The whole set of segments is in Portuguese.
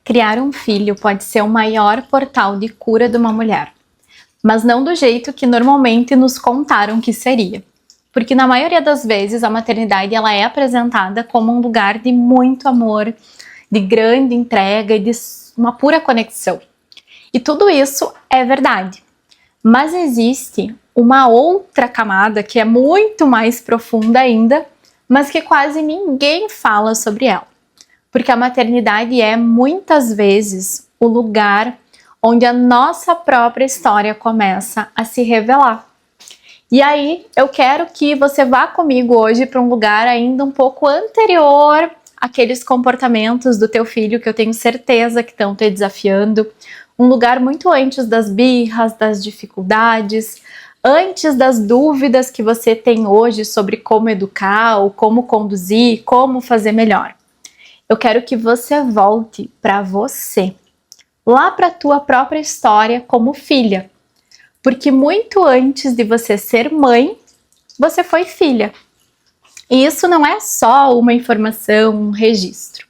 Criar um filho pode ser o maior portal de cura de uma mulher, mas não do jeito que normalmente nos contaram que seria. Porque na maioria das vezes a maternidade ela é apresentada como um lugar de muito amor, de grande entrega e de uma pura conexão. E tudo isso é verdade. Mas existe uma outra camada que é muito mais profunda ainda, mas que quase ninguém fala sobre ela. Porque a maternidade é muitas vezes o lugar onde a nossa própria história começa a se revelar. E aí eu quero que você vá comigo hoje para um lugar ainda um pouco anterior àqueles comportamentos do teu filho que eu tenho certeza que estão te desafiando. Um lugar muito antes das birras, das dificuldades, antes das dúvidas que você tem hoje sobre como educar, ou como conduzir, como fazer melhor. Eu quero que você volte para você, lá para a tua própria história como filha. Porque muito antes de você ser mãe, você foi filha. E isso não é só uma informação, um registro.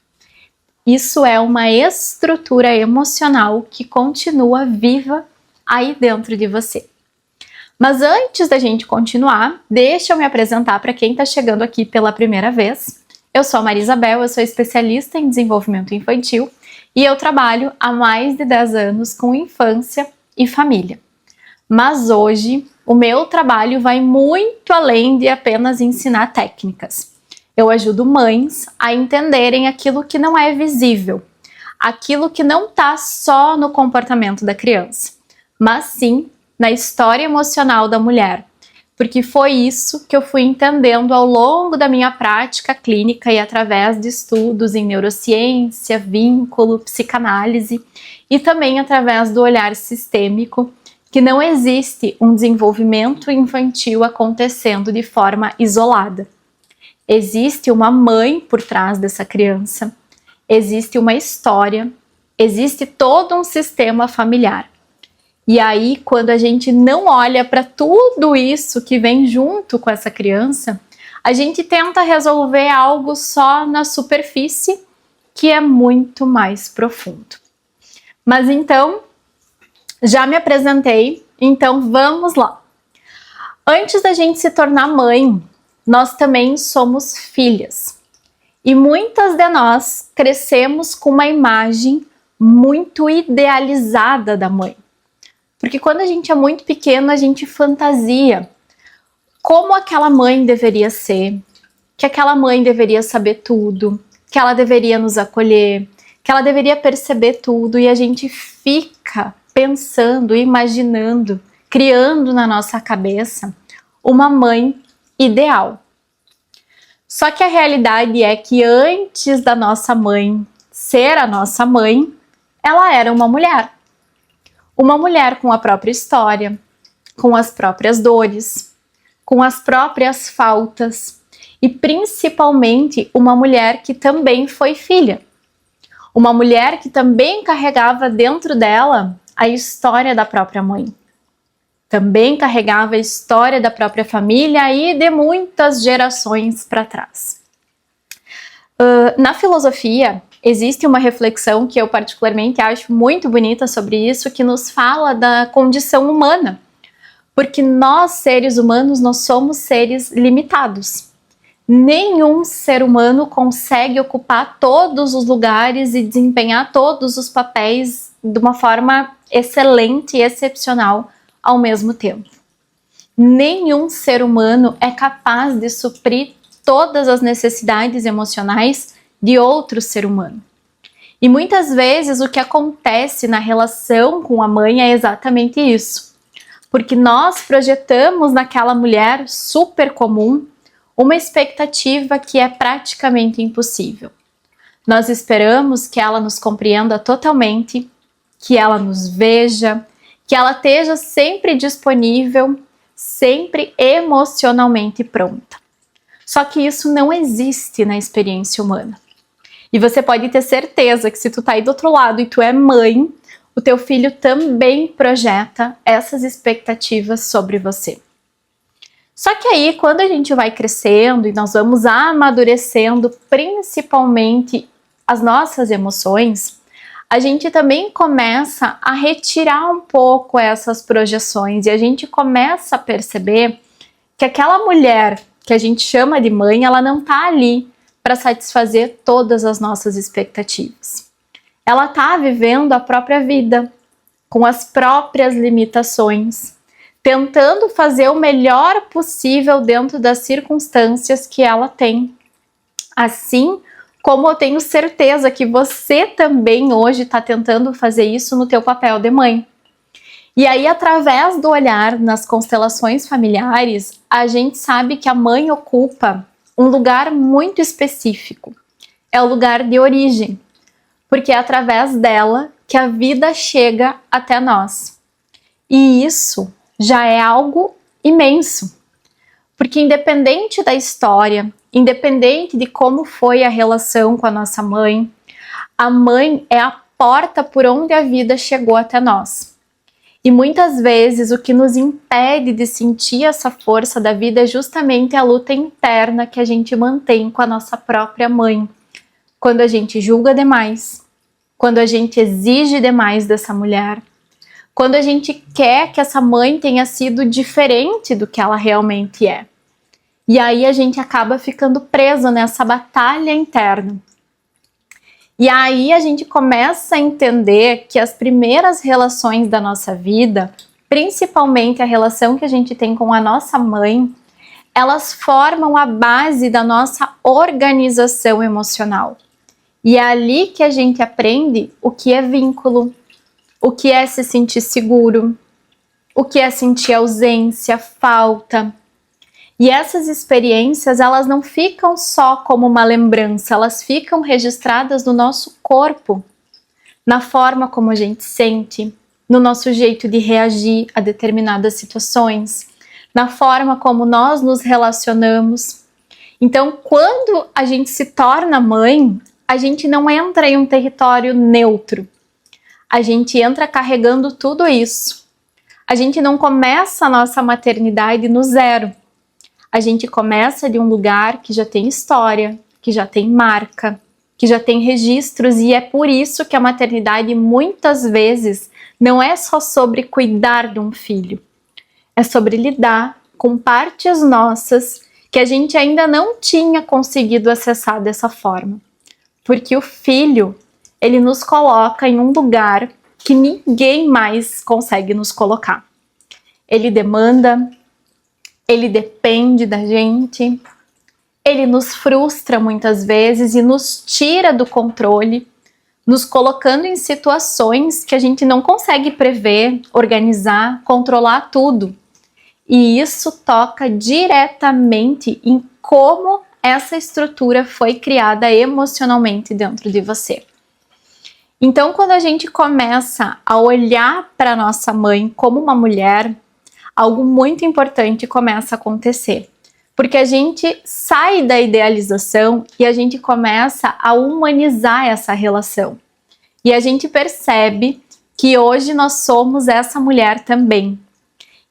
Isso é uma estrutura emocional que continua viva aí dentro de você. Mas antes da gente continuar, deixa eu me apresentar para quem está chegando aqui pela primeira vez. Eu sou a Maria Isabel, eu sou especialista em desenvolvimento infantil e eu trabalho há mais de 10 anos com infância e família. Mas hoje o meu trabalho vai muito além de apenas ensinar técnicas. Eu ajudo mães a entenderem aquilo que não é visível, aquilo que não está só no comportamento da criança, mas sim na história emocional da mulher. Porque foi isso que eu fui entendendo ao longo da minha prática clínica e através de estudos em neurociência, vínculo, psicanálise e também através do olhar sistêmico, que não existe um desenvolvimento infantil acontecendo de forma isolada. Existe uma mãe por trás dessa criança, existe uma história, existe todo um sistema familiar. E aí, quando a gente não olha para tudo isso que vem junto com essa criança, a gente tenta resolver algo só na superfície, que é muito mais profundo. Mas então, já me apresentei, então vamos lá. Antes da gente se tornar mãe, nós também somos filhas. E muitas de nós crescemos com uma imagem muito idealizada da mãe. Porque quando a gente é muito pequeno, a gente fantasia como aquela mãe deveria ser, que aquela mãe deveria saber tudo, que ela deveria nos acolher, que ela deveria perceber tudo e a gente fica pensando, imaginando, criando na nossa cabeça uma mãe ideal. Só que a realidade é que antes da nossa mãe ser a nossa mãe, ela era uma mulher. Uma mulher com a própria história, com as próprias dores, com as próprias faltas e principalmente uma mulher que também foi filha. Uma mulher que também carregava dentro dela a história da própria mãe. Também carregava a história da própria família e de muitas gerações para trás. Na filosofia, existe uma reflexão que eu particularmente acho muito bonita sobre isso, que nos fala da condição humana. Porque nós, seres humanos, nós somos seres limitados. Nenhum ser humano consegue ocupar todos os lugares e desempenhar todos os papéis de uma forma excelente e excepcional ao mesmo tempo. Nenhum ser humano é capaz de suprir todas as necessidades emocionais de outro ser humano. E muitas vezes o que acontece na relação com a mãe é exatamente isso. Porque nós projetamos naquela mulher super comum uma expectativa que é praticamente impossível. Nós esperamos que ela nos compreenda totalmente, que ela nos veja, que ela esteja sempre disponível, sempre emocionalmente pronta. Só que isso não existe na experiência humana. E você pode ter certeza que se tu tá aí do outro lado e tu é mãe, o teu filho também projeta essas expectativas sobre você. Só que aí, quando a gente vai crescendo e nós vamos amadurecendo principalmente as nossas emoções, a gente também começa a retirar um pouco essas projeções e a gente começa a perceber que aquela mulher que a gente chama de mãe, ela não tá ali para satisfazer todas as nossas expectativas. Ela tá vivendo a própria vida, com as próprias limitações, tentando fazer o melhor possível dentro das circunstâncias que ela tem. Assim como eu tenho certeza que você também hoje está tentando fazer isso no teu papel de mãe. E aí, através do olhar nas constelações familiares, a gente sabe que a mãe ocupa um lugar muito específico. É o lugar de origem, porque é através dela que a vida chega até nós. E isso já é algo imenso, porque independente da história, independente de como foi a relação com a nossa mãe, a mãe é a porta por onde a vida chegou até nós. E muitas vezes o que nos impede de sentir essa força da vida é justamente a luta interna que a gente mantém com a nossa própria mãe. Quando a gente julga demais, quando a gente exige demais dessa mulher, quando a gente quer que essa mãe tenha sido diferente do que ela realmente é. E aí a gente acaba ficando preso nessa batalha interna. E aí a gente começa a entender que as primeiras relações da nossa vida, principalmente a relação que a gente tem com a nossa mãe, elas formam a base da nossa organização emocional. E é ali que a gente aprende o que é vínculo, o que é se sentir seguro, o que é sentir ausência, falta. E essas experiências, elas não ficam só como uma lembrança, elas ficam registradas no nosso corpo, na forma como a gente sente, no nosso jeito de reagir a determinadas situações, na forma como nós nos relacionamos. Então, quando a gente se torna mãe, a gente não entra em um território neutro. A gente entra carregando tudo isso. A gente não começa a nossa maternidade no zero. A gente começa de um lugar que já tem história, que já tem marca, que já tem registros, e é por isso que a maternidade muitas vezes não é só sobre cuidar de um filho. É sobre lidar com partes nossas que a gente ainda não tinha conseguido acessar dessa forma. Porque o filho, ele nos coloca em um lugar que ninguém mais consegue nos colocar. Ele demanda, ele depende da gente, ele nos frustra muitas vezes e nos tira do controle, nos colocando em situações que a gente não consegue prever, organizar, controlar tudo. E isso toca diretamente em como essa estrutura foi criada emocionalmente dentro de você. Então, quando a gente começa a olhar para nossa mãe como uma mulher, algo muito importante começa a acontecer. Porque a gente sai da idealização e a gente começa a humanizar essa relação. E a gente percebe que hoje nós somos essa mulher também.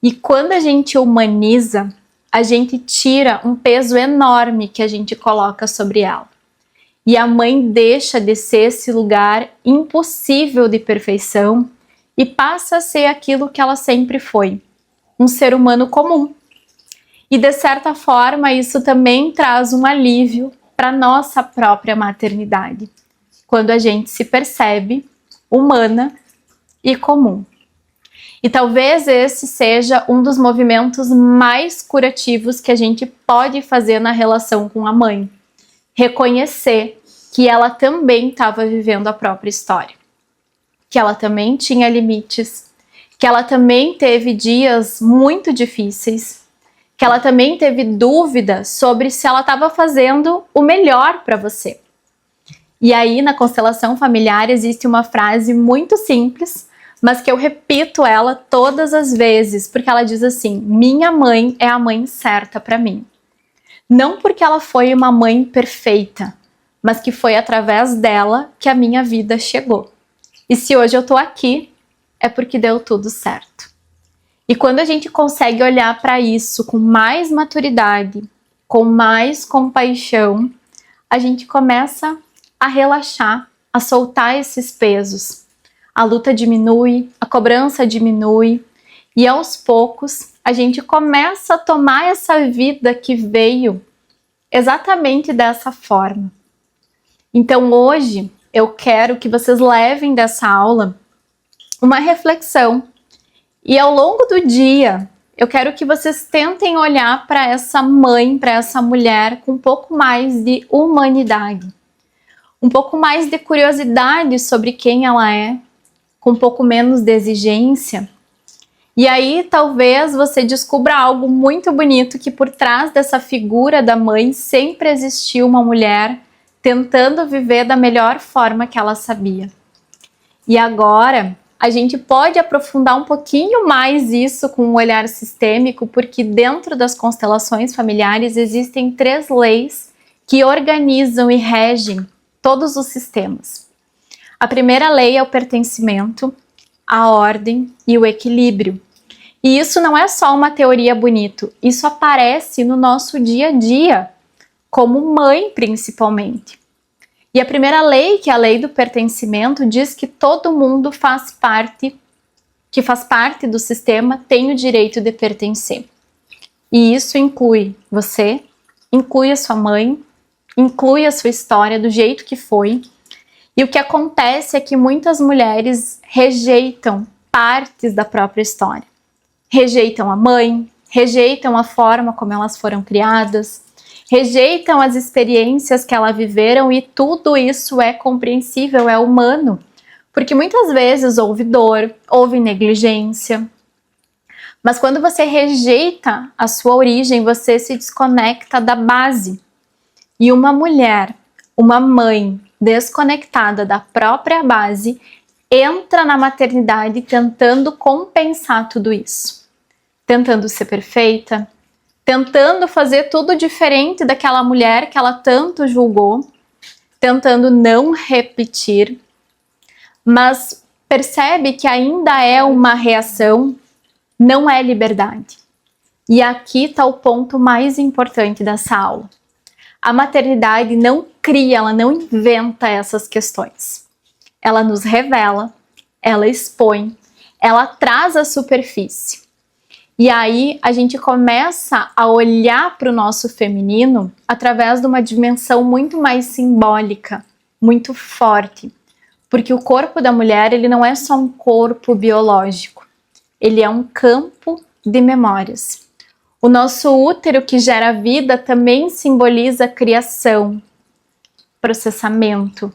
E quando a gente humaniza, a gente tira um peso enorme que a gente coloca sobre ela. E a mãe deixa de ser esse lugar impossível de perfeição e passa a ser aquilo que ela sempre foi, um ser humano comum. E de certa forma isso também traz um alívio para nossa própria maternidade, quando a gente se percebe humana e comum. E talvez esse seja um dos movimentos mais curativos que a gente pode fazer na relação com a mãe. Reconhecer que ela também estava vivendo a própria história. Que ela também tinha limites. Que ela também teve dias muito difíceis. Que ela também teve dúvidas sobre se ela estava fazendo o melhor para você. E aí, na constelação familiar, existe uma frase muito simples, mas que eu repito ela todas as vezes, porque ela diz assim: minha mãe é a mãe certa para mim. Não porque ela foi uma mãe perfeita, mas que foi através dela que a minha vida chegou. E se hoje eu tô aqui, é porque deu tudo certo. E quando a gente consegue olhar para isso com mais maturidade, com mais compaixão, a gente começa a relaxar a soltar esses pesos. A luta diminui, a cobrança diminui e aos poucos a gente começa a tomar essa vida que veio exatamente dessa forma. Então hoje eu quero que vocês levem dessa aula uma reflexão e ao longo do dia eu quero que vocês tentem olhar para essa mãe, para essa mulher com um pouco mais de humanidade, um pouco mais de curiosidade sobre quem ela é, com um pouco menos de exigência. E aí talvez você descubra algo muito bonito, que por trás dessa figura da mãe sempre existiu uma mulher tentando viver da melhor forma que ela sabia. E agora a gente pode aprofundar um pouquinho mais isso com um olhar sistêmico, porque dentro das constelações familiares existem 3 leis que organizam e regem todos os sistemas. A primeira lei é o pertencimento, a ordem e o equilíbrio. E isso não é só uma teoria bonita, isso aparece no nosso dia a dia, como mãe principalmente. E a primeira lei, que é a lei do pertencimento, diz que todo mundo faz parte do sistema, tem o direito de pertencer. E isso inclui você, inclui a sua mãe, inclui a sua história do jeito que foi. E o que acontece é que muitas mulheres rejeitam partes da própria história. Rejeitam a mãe, rejeitam a forma como elas foram criadas, rejeitam as experiências que elas viveram, e tudo isso é compreensível, é humano, porque muitas vezes houve dor, houve negligência. Mas quando você rejeita a sua origem, você se desconecta da base. E uma mulher, uma mãe desconectada da própria base, entra na maternidade tentando compensar tudo isso. Tentando ser perfeita, tentando fazer tudo diferente daquela mulher que ela tanto julgou, tentando não repetir, mas percebe que ainda é uma reação, não é liberdade. E aqui está o ponto mais importante dessa aula. A maternidade não cria, ela não inventa essas questões. Ela nos revela, ela expõe, ela traz à superfície. E aí a gente começa a olhar para o nosso feminino através de uma dimensão muito mais simbólica, muito forte. Porque o corpo da mulher, ele não é só um corpo biológico, ele é um campo de memórias. O nosso útero, que gera vida, também simboliza criação, processamento.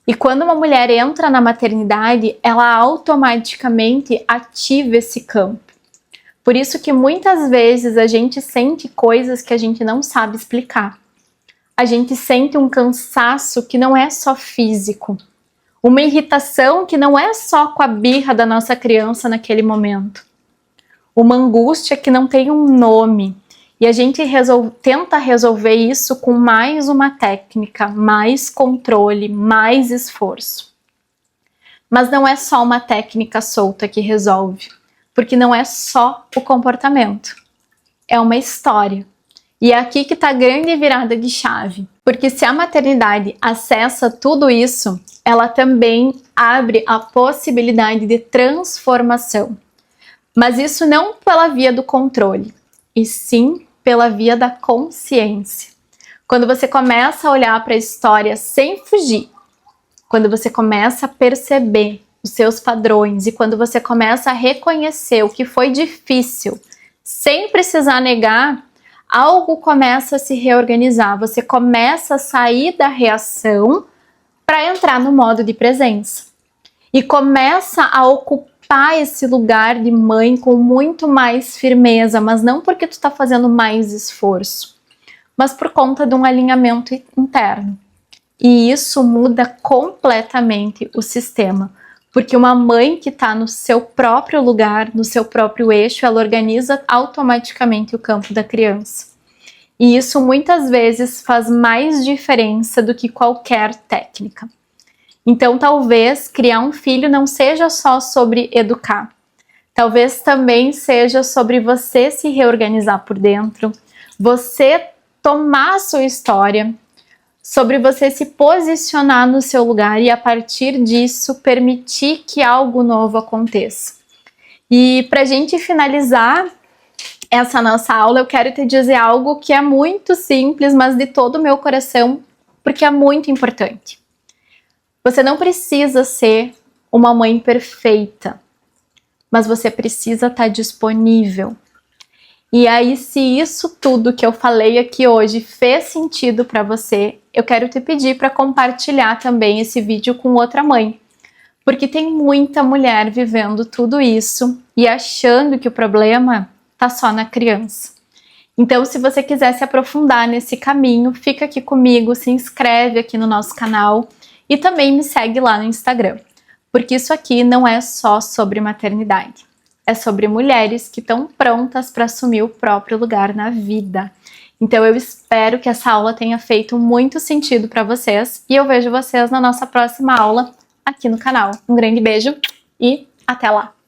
E quando uma mulher entra na maternidade, ela automaticamente ativa esse campo. Por isso que muitas vezes a gente sente coisas que a gente não sabe explicar. A gente sente um cansaço que não é só físico. Uma irritação que não é só com a birra da nossa criança naquele momento. Uma angústia que não tem um nome. E a gente tenta resolver isso com mais uma técnica, mais controle, mais esforço. Mas não é só uma técnica solta que resolve. Porque não é só o comportamento, é uma história. E é aqui que está a grande virada de chave. Porque se a maternidade acessa tudo isso, ela também abre a possibilidade de transformação. Mas isso não pela via do controle, e sim pela via da consciência. Quando você começa a olhar para a história sem fugir, quando você começa a perceber os seus padrões, e quando você começa a reconhecer o que foi difícil, sem precisar negar, algo começa a se reorganizar. Você começa a sair da reação para entrar no modo de presença. E começa a ocupar esse lugar de mãe com muito mais firmeza, mas não porque tu está fazendo mais esforço, mas por conta de um alinhamento interno. E isso muda completamente o sistema. Porque uma mãe que está no seu próprio lugar, no seu próprio eixo, ela organiza automaticamente o campo da criança. E isso muitas vezes faz mais diferença do que qualquer técnica. Então talvez criar um filho não seja só sobre educar. Talvez também seja sobre você se reorganizar por dentro, você tomar a sua história, sobre você se posicionar no seu lugar e a partir disso permitir que algo novo aconteça. E pra gente finalizar essa nossa aula, eu quero te dizer algo que é muito simples, mas de todo o meu coração, porque é muito importante. Você não precisa ser uma mãe perfeita, mas você precisa estar disponível. E aí, se isso tudo que eu falei aqui hoje fez sentido para você, eu quero te pedir para compartilhar também esse vídeo com outra mãe. Porque tem muita mulher vivendo tudo isso e achando que o problema tá só na criança. Então, se você quiser se aprofundar nesse caminho, fica aqui comigo, se inscreve aqui no nosso canal e também me segue lá no Instagram. Porque isso aqui não é só sobre maternidade. É sobre mulheres que estão prontas para assumir o próprio lugar na vida. Então eu espero que essa aula tenha feito muito sentido para vocês e eu vejo vocês na nossa próxima aula aqui no canal. Um grande beijo e até lá!